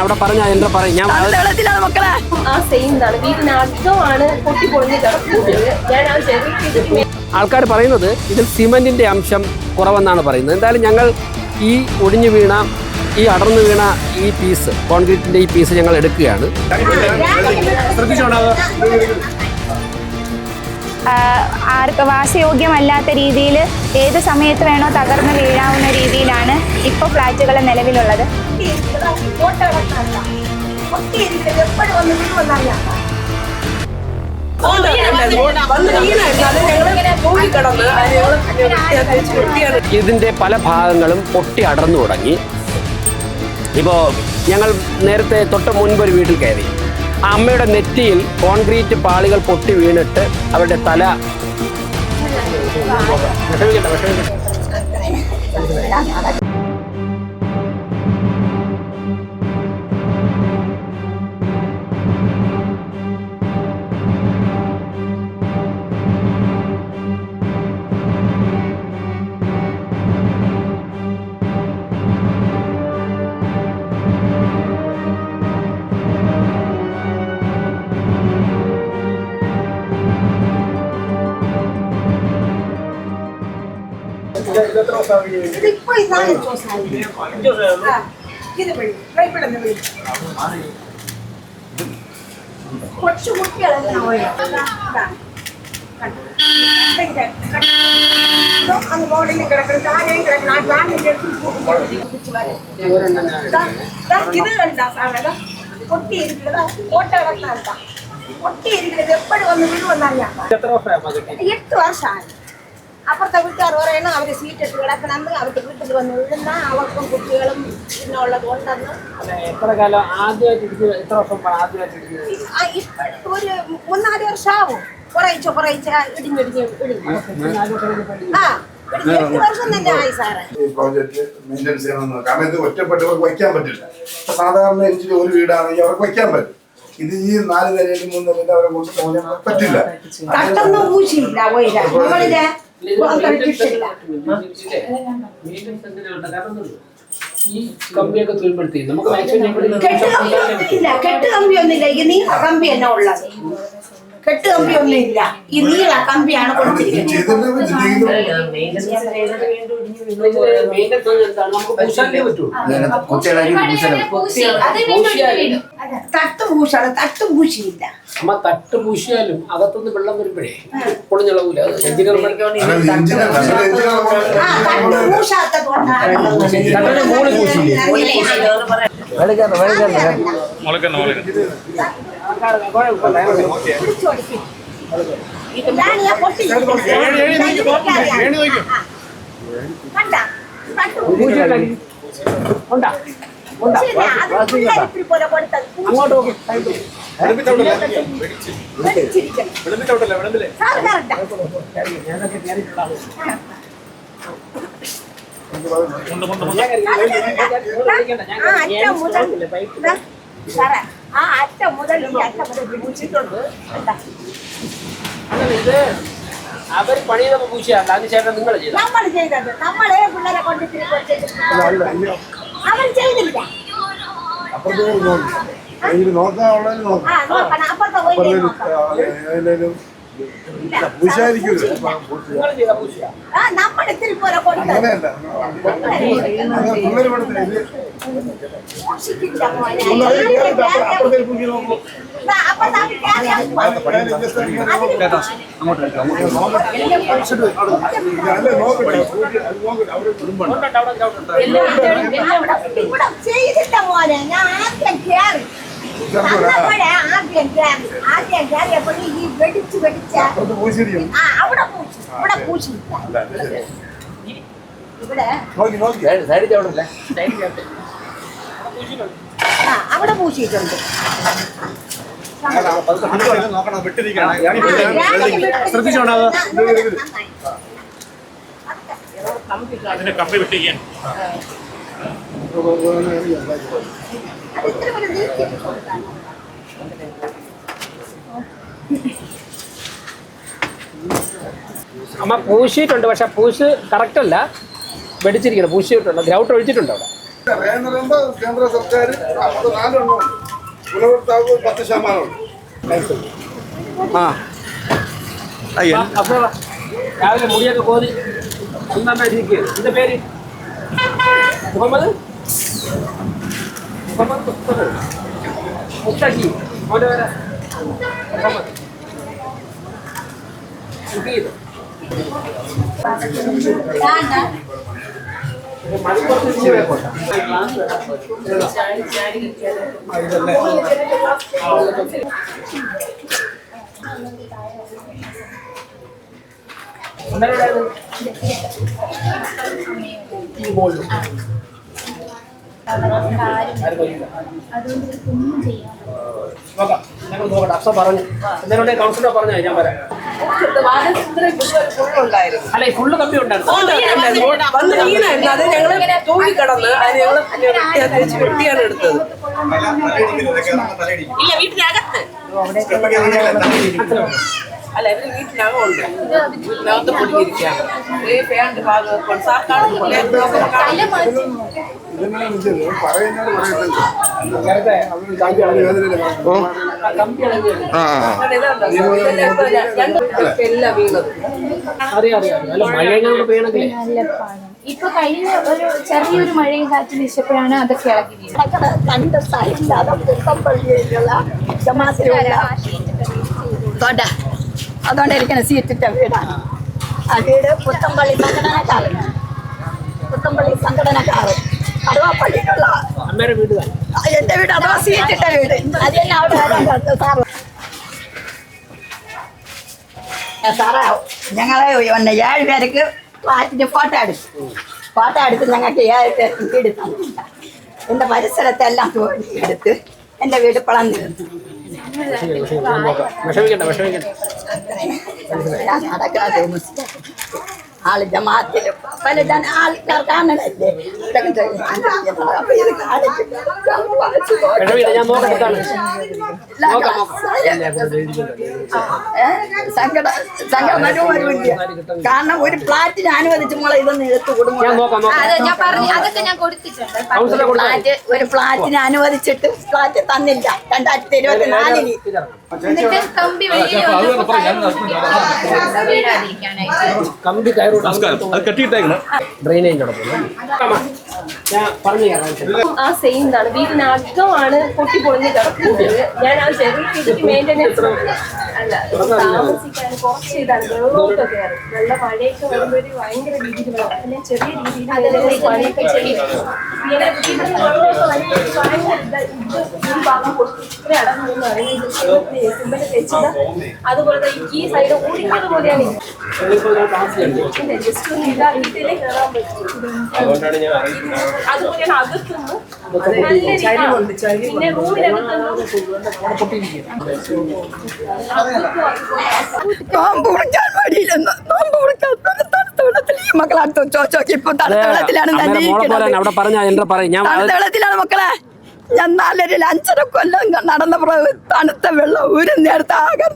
അവിടെ പറഞ്ഞ എന്താ പറയും ഞാൻ മക്കളെ ആ സെയിംതാണ് വീടിന് അകമാണ് പൊട്ടി പൊളിഞ്ഞ് കിടക്കുന്നത്. ഞാൻ ആ ആൾക്കാർ പറയുന്നത് ഇതിൽ സിമന്റിന്റെ അംശം കുറവെന്നാണ് പറയുന്നത്. എന്തായാലും ഞങ്ങൾ ഈ ഒടിഞ്ഞു വീണ ഈ അടർന്നു വീണ ഈ പീസ് കോൺക്രീറ്റിന്റെ ഈ പീസ് ഞങ്ങൾ എടുക്കുകയാണ്. ആർക്ക് വാസയോഗ്യമല്ലാത്ത രീതിയിൽ ഏത് സമയത്ത് വേണോ തകർന്ന് വീഴാവുന്ന രീതിയിലാണ് ഇപ്പോൾ ഫ്ലാറ്റുകൾ നിലവിലുള്ളത്. ഇതിന്റെ പല ഭാഗങ്ങളും പൊട്ടി അടർന്നു തുടങ്ങി. ഇപ്പോൾ ഞങ്ങൾ നേരത്തെ തൊട്ട് മുൻപൊരു വീട്ടിൽ കയറി. ആ അമ്മയുടെ നെറ്റിയിൽ കോൺക്രീറ്റ് പാളികൾ പൊട്ടി വീണിട്ട് അവരുടെ തല അപ്പുറത്തെ വീട്ടുകാർ പറയണം അവര് സീറ്റ് ഇട്ട് കിടക്കണമെന്ന്. അവർക്ക് വീട്ടിൽ വന്ന് വീഴുന്ന അവർക്കും കുട്ടികളും പിന്നെ ഉള്ളത് കൊണ്ടെന്ന് ഇപ്പോഴും ഒരു 3-4 വർഷം ആവും. കുറേച്ച ഇടിഞ്ഞിടിഞ്ഞ് ആ 8 വർഷം തന്നെ ആയി സാറേ. ഈ പ്രോജക്റ്റ് മെയിൻ്റെനൻസ് ചെയ്യണമെന്ന്. കാരണം ഇത് ഒറ്റപ്പെട്ടവർക്ക് വയ്ക്കാൻ പറ്റില്ല. സാധാരണ എനിക്ക് ഒരു വീടാണെങ്കിൽ അവർക്ക് വയ്ക്കാൻ പറ്റും. ഇത് ഈ 4 നിലയിലും 3 നിലയിലും അവരെ കൊണ്ട് തോന്നാൻ പറ്റില്ല. ഈ കമ്പിയൊക്കെ തീരുമ്പോഴത്തേക്കും നമുക്ക് കെട്ട് കമ്പിയൊന്നുമില്ല. ഈ നീള കമ്പി തന്നെ ഉള്ളത്. കെട്ട് കമ്പിയൊന്നും ഇല്ല. ഈ നീള കമ്പിയാണ് തട്ട് പൂശാണ്. തട്ട് പൂശിയില്ല. അമ്മ തട്ട് പൂശിയാലും അകത്തുനിന്ന് വെള്ളം വരുമ്പോഴേ പൊളിഞ്ഞളവൂല. ആ അറ്റം മുതൽ പൂച്ചിട്ടുണ്ട്. അവർ പണിയതൊക്കെ പൂശിയാണ്. അത് ചേട്ടൻ നിങ്ങൾ ചെയ്തത്? നമ്മൾ ചെയ്തത്. നമ്മളെ പിള്ളേരെ കൊണ്ട് അവർ ചെയ്തില്ല. നമ്മൾ ഇത്തിരി പോലെ ചെയ്തിട്ട പോലെ ഞാൻ ആദ്യം കയറി ആദ്യം കയറിയപ്പോൾ ഈ വെടിച്ച് അവിടെ പൂശില്ല. ഇവിടെ അവിടെ പൂശിയിട്ടുണ്ട്. കമ്പി വെട്ടിക്കാൻ അമ്മ പൂശിയിട്ടുണ്ട്. പക്ഷെ പൂശ് കറക്റ്റ് അല്ല, വെടിച്ചിരിക്കണം. പൂശിയിട്ടുണ്ട്. ഗ്രൗട്ട് ഒഴിച്ചിട്ടുണ്ട് അവിടെ. റേഷൻ എന്ന് പറയുമ്പോൾ കേന്ദ്ര സർക്കാർ 4 ഗുണഭോക്താവ് 10% ആ അപ്പോൾ രാവിലെ മുടിയൊക്കെ കോതി ഇരിക്കുക. ഇതിന്റെ പേര് മുഹമ്മദ് മുത്തഖി. അവൻ്റെ പേര് മുഹമ്മദ് സുഹീദ്. മലപ്പുറത്ത് ഇച്ചിരി വേർപെട്ട നോക്കാം. ഞങ്ങൾ നോക്കട്ടെ. അഫ്സ പറഞ്ഞു എന്തെങ്കിലും കൗൺസിലർ പറഞ്ഞോ, ഞാൻ വരാം. അല്ല ഈ ഫുള്ള് കമ്പി ഉണ്ടായിരുന്നു. വന്ന് വീണായിരുന്നു. അത് ഞങ്ങള് തൂങ്ങിക്കിടന്ന് അത് ഞങ്ങള് തേച്ച് വെട്ടിയാണ് എടുത്തത്. ഇല്ല, വീട്ടിനകത്ത് അല്ല, ഇവര് വീട്ടിനകമുണ്ട്. വീട്ടിനകത്ത് പൊടിയിരിക്കുകയാണ്. ഈ ഫാനിന്റെ ഭാഗം സാർക്കാണ് എല്ലാം വീണത്. ഇപ്പൊ കഴിഞ്ഞ ഒരു ചെറിയൊരു മഴയും കാറ്റും വീശപ്പോഴാണ് അതൊക്കെ ഇളകി വീണത്. അതുകൊണ്ടിരിക്കുന്ന സീറ്റിട്ട വീടാണ് ആ വീട്. പുത്തമ്പള്ളി സംഘടനക്കാരൻ, പുത്തമ്പള്ളി സംഘടനക്കാരൻ കടുവാപ്പള്ളിയിലുള്ള എന്റെ വീട്. അഥവാ സീറ്റിട്ട വീട്. അത് തന്നെ അവിടെ സാറേ, ഞങ്ങളെ 7 പേർക്ക് ഫ്ലാറ്റിന് ഫോട്ടോ എടുത്ത് ഞങ്ങൾക്ക് 7 പേർക്ക് വീട് തന്നില്ല. എന്റെ പരിസരത്തെല്ലാം എടുത്ത് എന്റെ വീട് പളന്നിരുന്നു. ആള് ജമാഅത്തില് പല ആൾക്കാർ കാണണല്ലേ. കാരണം ഒരു ഫ്ലാറ്റിന് അനുവദിച്ച് മോളെ ഇതൊന്നും എടുത്തു കൊടുക്കും. ഒരു ഫ്ലാറ്റിന് അനുവദിച്ചിട്ട് ഫ്ലാറ്റ് തന്നില്ല 2024. കമ്പി ആ സെയിം ഇതാണ്. വീടിനകമാണ് പൊട്ടി പൊളിഞ്ഞ് കിടക്കുന്നത്. ഞാൻ ആ ചെറിയ രീതിക്ക് മെയിൻ്റെനൻസ് അല്ല താമസിക്കാൻ കുറച്ച് ഇതാണ്. വെള്ളമൊക്കെ കയറും. നല്ല മഴയൊക്കെ വരുമ്പോൾ ഭയങ്കര രീതിയിൽ വെള്ളം. ഞാൻ ചെറിയ രീതിയിൽ പണിയൊക്കെ ചെയ്യും. ഇങ്ങനെ വീട്ടിൽ വെള്ളമൊക്കെ ഭയങ്കര ഈ ഭാഗം പൊട്ടി ഇത്ര അടങ്ങുമെന്ന് പറയുന്നത് സിമ്പല് തെച്ചിട്ട് അതുപോലെ ഈ സൈഡ് ഓടിക്കുന്നത് പോലെയാണ്. ജസ്റ്റ് ഒന്ന് ഇതാ വീട്ടിലേ കയറാൻ പറ്റും. അതുപോലെയാണ് അകത്തുനിന്ന് നല്ല രീതിയിൽ. പിന്നെ റൂമിനകത്തുനിന്ന് നോമ്പ് കുടിക്കാൻ വഴിയില്ലെന്ന്. നോമ്പ് കുടിക്കാൻ തണുത്ത വെള്ളത്തിൽ ഈ മക്കളടുത്ത് ചോദിച്ചോക്കി. ഇപ്പൊ തണുത്ത വെള്ളത്തിലാണ് തണുത്ത വെള്ളത്തിലാണ് മക്കളെ. ഞാൻ 4-5 കൊല്ലം നടന്ന തണുത്ത വെള്ളം ഒരു നേരത്തെ ആകാൻ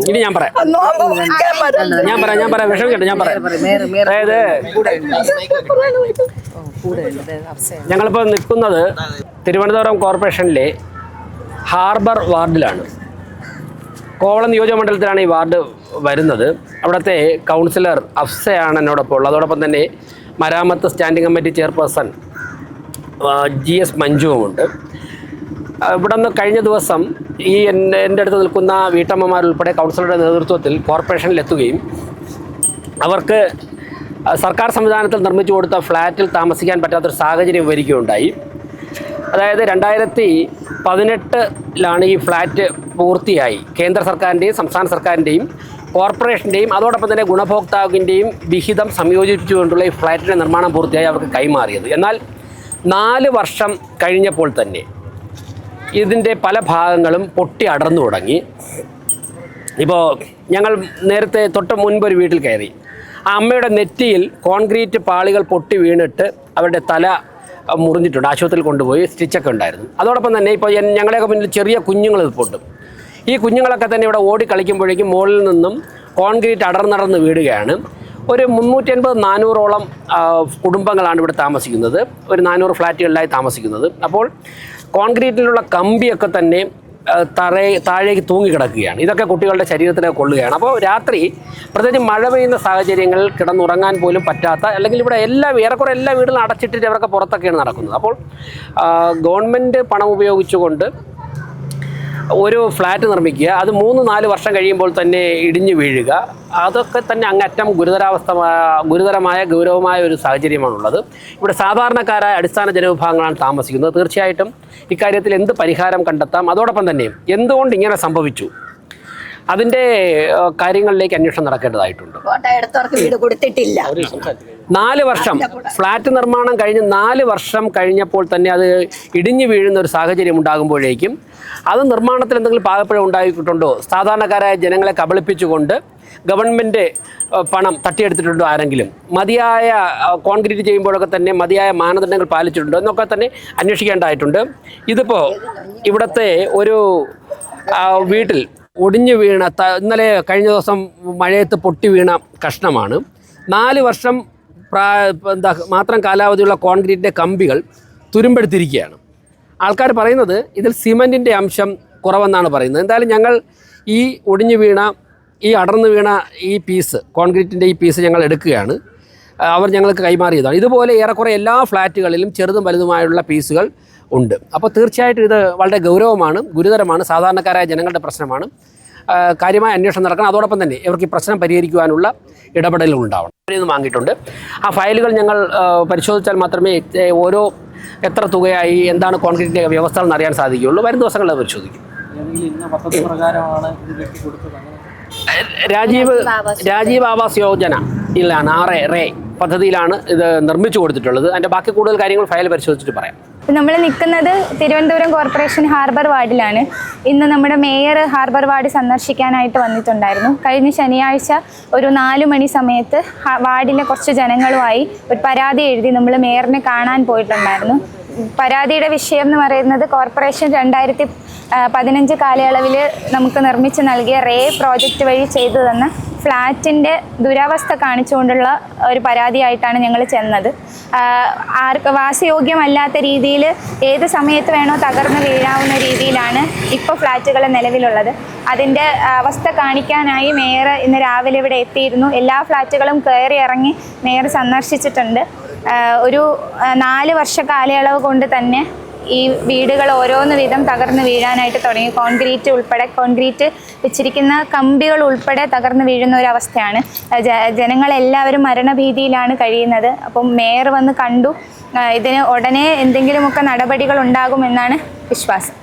ഇനി ഞാൻ പറയാം. അതായത് ഞങ്ങളിപ്പോൾ നിൽക്കുന്നത് തിരുവനന്തപുരം കോർപ്പറേഷനിലെ ഹാർബർ വാർഡിലാണ്. കോവളം നിയോജകമണ്ഡലത്തിലാണ് ഈ വാർഡ് വരുന്നത്. അവിടുത്തെ കൗൺസിലർ അഫ്സയാണ് എന്നോടൊപ്പം ഉള്ളത്. അതോടൊപ്പം തന്നെ മരാമത്ത് സ്റ്റാൻഡിംഗ് കമ്മിറ്റി ചെയർപേഴ്സൺ GS മഞ്ജുവുമുണ്ട്. ഇവിടെ നിന്ന് കഴിഞ്ഞ ദിവസം ഈ എൻ്റെ അടുത്ത് നിൽക്കുന്ന വീട്ടമ്മമാരുൾപ്പെടെ കൗൺസിലറുടെ നേതൃത്വത്തിൽ കോർപ്പറേഷനിലെത്തുകയും അവർക്ക് സർക്കാർ സംവിധാനത്തിൽ നിർമ്മിച്ചു കൊടുത്ത ഫ്ലാറ്റിൽ താമസിക്കാൻ പറ്റാത്തൊരു സാഹചര്യം വരികയുണ്ടായി. അതായത് 2018 ഈ ഫ്ലാറ്റ് പൂർത്തിയായി. കേന്ദ്ര സർക്കാരിൻ്റെയും സംസ്ഥാന സർക്കാരിൻ്റെയും കോർപ്പറേഷൻ്റെയും അതോടൊപ്പം തന്നെ ഗുണഭോക്താവിൻ്റെയും വിഹിതം സംയോജിപ്പിച്ചുകൊണ്ടുള്ള ഈ ഫ്ലാറ്റിൻ്റെ നിർമ്മാണം പൂർത്തിയായി അവർക്ക് കൈമാറിയത്. എന്നാൽ 4 വർഷം കഴിഞ്ഞപ്പോൾ തന്നെ ഇതിൻ്റെ പല ഭാഗങ്ങളും പൊട്ടി അടർന്നു തുടങ്ങി. ഇപ്പോൾ ഞങ്ങൾ നേരത്തെ തൊട്ട് മുൻപൊരു വീട്ടിൽ കയറി. ആ അമ്മയുടെ നെറ്റിയിൽ കോൺക്രീറ്റ് പാളികൾ പൊട്ടി വീണിട്ട് അവരുടെ തല മുറിഞ്ഞിട്ടുണ്ട്. ആശുപത്രിയിൽ കൊണ്ടുപോയി സ്റ്റിച്ചൊക്കെ ഉണ്ടായിരുന്നു. അതോടൊപ്പം തന്നെ ഇപ്പോൾ ഞങ്ങളെയൊക്കെ മുന്നിൽ ചെറിയ കുഞ്ഞുങ്ങൾ നിൽപ്പുണ്ട്. ഈ കുഞ്ഞുങ്ങളൊക്കെ തന്നെ ഇവിടെ ഓടി കളിക്കുമ്പോഴേക്കും മുകളിൽ നിന്നും കോൺക്രീറ്റ് അടർന്നടർന്ന് വീഴുകയാണ്. ഒരു 380-400ഓളം കുടുംബങ്ങളാണ് ഇവിടെ താമസിക്കുന്നത്. ഒരു 400 ഫ്ലാറ്റുകളിലായി താമസിക്കുന്നത്. അപ്പോൾ കോൺക്രീറ്റിലുള്ള കമ്പിയൊക്കെ തന്നെ താഴേക്ക് തൂങ്ങിക്കിടക്കുകയാണ്. ഇതൊക്കെ കുട്ടികളുടെ ശരീരത്തിലേക്ക് കൊള്ളുകയാണ്. അപ്പോൾ രാത്രി പ്രത്യേകിച്ച് മഴ പെയ്യുന്ന സാഹചര്യങ്ങളിൽ കിടന്നുറങ്ങാൻ പോലും പറ്റാത്ത, അല്ലെങ്കിൽ ഇവിടെ ഏറെക്കുറെ എല്ലാ വീടുകളും അടച്ചിട്ടിട്ട് അവരൊക്കെ പുറത്തൊക്കെയാണ് നടക്കുന്നത്. അപ്പോൾ ഗവൺമെൻറ് പണം ഉപയോഗിച്ചുകൊണ്ട് ഒരു ഫ്ലാറ്റ് നിർമ്മിക്കുക, അത് 3-4 വർഷം കഴിയുമ്പോൾ തന്നെ ഇടിഞ്ഞു വീഴുക, അതൊക്കെ തന്നെ അങ്ങറ്റം ഗുരുതരമായ ഗൗരവമായ ഒരു സാഹചര്യമാണുള്ളത്. ഇവിടെ സാധാരണക്കാരായ അടിസ്ഥാന ജനവിഭാഗങ്ങളാണ് താമസിക്കുന്നത്. തീർച്ചയായിട്ടും ഇക്കാര്യത്തിൽ എന്ത് പരിഹാരം കണ്ടെത്താം, അതോടൊപ്പം തന്നെ എന്തുകൊണ്ട് ഇങ്ങനെ സംഭവിച്ചു, അതിൻ്റെ കാര്യങ്ങളിലേക്ക് അന്വേഷണം നടക്കേണ്ടതായിട്ടുണ്ട്. വീട് കൊടുത്തിട്ടില്ല. 4 വർഷം ഫ്ലാറ്റ് നിർമ്മാണം കഴിഞ്ഞ് 4 വർഷം കഴിഞ്ഞപ്പോൾ തന്നെ അത് ഇടിഞ്ഞു വീഴുന്ന ഒരു സാഹചര്യം ഉണ്ടാകുമ്പോഴേക്കും അത് നിർമ്മാണത്തിൽ എന്തെങ്കിലും പാകപ്പിഴ ഉണ്ടായിട്ടുണ്ടോ, സാധാരണക്കാരായ ജനങ്ങളെ കബളിപ്പിച്ചുകൊണ്ട് ഗവൺമെൻറ് പണം തട്ടിയെടുത്തിട്ടുണ്ടോ ആരെങ്കിലും, മതിയായ കോൺക്രീറ്റ് ചെയ്യുമ്പോഴൊക്കെ തന്നെ മതിയായ മാനദണ്ഡങ്ങൾ പാലിച്ചിട്ടുണ്ടോ എന്നൊക്കെ തന്നെ അന്വേഷിക്കേണ്ടതായിട്ടുണ്ട്. ഇതിപ്പോൾ ഇവിടുത്തെ ഒരു വീട്ടിൽ ഒടിഞ്ഞു വീണ ഇന്നലെ കഴിഞ്ഞ ദിവസം മഴയത്ത് പൊട്ടി വീണ കഷ്ണമാണ്. 4 വർഷം മാത്രം കാലാവധിയുള്ള കോൺക്രീറ്റിൻ്റെ കമ്പികൾ തുരുമ്പെടുത്തിരിക്കുകയാണ്. ആൾക്കാർ പറയുന്നത് ഇതിൽ സിമൻറ്റിൻ്റെ അംശം കുറവെന്നാണ് പറയുന്നത്. എന്തായാലും ഞങ്ങൾ ഈ ഒടിഞ്ഞു വീണ, ഈ അടർന്നു വീണ ഈ പീസ്, കോൺക്രീറ്റിൻ്റെ ഈ പീസ് ഞങ്ങൾ എടുക്കുകയാണ്. അവർ ഞങ്ങൾക്ക് കൈമാറിയതാണ്. ഇതുപോലെ ഏറെക്കുറെ എല്ലാ ഫ്ലാറ്റുകളിലും ചെറുതും വലുതുമായുള്ള പീസുകൾ ഉണ്ട്. അപ്പോൾ തീർച്ചയായിട്ടും ഇത് വളരെ ഗൗരവമാണ്, ഗുരുതരമാണ്, സാധാരണക്കാരായ ജനങ്ങളുടെ പ്രശ്നമാണ്. കാര്യമായ അന്വേഷണം നടക്കണം. അതോടൊപ്പം തന്നെ ഇവർക്ക് ഈ പ്രശ്നം പരിഹരിക്കുവാനുള്ള ഇടപെടലുകൾ ഉണ്ടാവണം. ഇത് വാങ്ങിയിട്ടുണ്ട്. ആ ഫയലുകൾ ഞങ്ങൾ പരിശോധിച്ചാൽ മാത്രമേ എത്ര തുകയായി, എന്താണ് കോൺക്രീറ്റിൻ്റെ വ്യവസ്ഥകൾ എന്ന് അറിയാൻ സാധിക്കുകയുള്ളൂ. വരും ദിവസങ്ങളിൽ പരിശോധിക്കും. രാജീവ് ആവാസ് യോജന ഇല്ലാണ്, RA പദ്ധതിയിലാണ് ഇത് നിർമ്മിച്ചു കൊടുത്തിട്ടുള്ളത്. അതിൻ്റെ ബാക്കി കൂടുതൽ കാര്യങ്ങൾ ഫയൽ പരിശോധിച്ചിട്ട് പറയാം. നമ്മൾ നിൽക്കുന്നത് തിരുവനന്തപുരം കോർപ്പറേഷൻ ഹാർബർ വാർഡിലാണ്. ഇന്ന് നമ്മുടെ മേയർ ഹാർബർ വാർഡ് സന്ദർശിക്കാനായിട്ട് വന്നിട്ടുണ്ടായിരുന്നു. കഴിഞ്ഞ ശനിയാഴ്ച ഒരു 4 മണി സമയത്ത് വാർഡിലെ കുറച്ച് ജനങ്ങളുമായി ഒരു പരാതി എഴുതി നമ്മൾ മേയറിനെ കാണാൻ പോയിട്ടുണ്ടായിരുന്നു. പരാതിയുടെ വിഷയം എന്ന് പറയുന്നത് കോർപ്പറേഷൻ 2015 കാലയളവിൽ നമുക്ക് നിർമ്മിച്ച് നൽകിയ റേ പ്രോജക്റ്റ് വഴി ചെയ്തു തന്ന ഫ്ലാറ്റിൻ്റെ ദുരവസ്ഥ കാണിച്ചുകൊണ്ടുള്ള ഒരു പരാതിയായിട്ടാണ് ഞങ്ങൾ ചെന്നത്. വാസയോഗ്യമല്ലാത്ത രീതിയിൽ ഏത് സമയത്ത് വേണോ തകർന്ന് വീഴാവുന്ന രീതിയിലാണ് ഇപ്പോൾ ഫ്ലാറ്റുകൾ നിലവിലുള്ളത്. അതിൻ്റെ അവസ്ഥ കാണിക്കാനായി മേയർ ഇന്ന് രാവിലെ ഇവിടെ എത്തിയിരുന്നു. എല്ലാ ഫ്ലാറ്റുകളും കയറി ഇറങ്ങി മേയർ സന്ദർശിച്ചിട്ടുണ്ട്. ഒരു 4 വർഷ കാലയളവ് കൊണ്ട് തന്നെ ഈ വീടുകൾ ഓരോന്ന് വീതം തകർന്ന് വീഴാനായിട്ട് തുടങ്ങി. കോൺക്രീറ്റ് വെച്ചിരിക്കുന്ന കമ്പികൾ ഉൾപ്പെടെ തകർന്ന് വീഴുന്ന ഒരു അവസ്ഥയാണ്. ജനങ്ങളെല്ലാവരും മരണഭീതിയിലാണ് കഴിയുന്നത്. അപ്പം മേയർ വന്ന് കണ്ടു. ഇതിന് ഉടനെ എന്തെങ്കിലുമൊക്കെ നടപടികൾ ഉണ്ടാകുമെന്നാണ് വിശ്വാസം.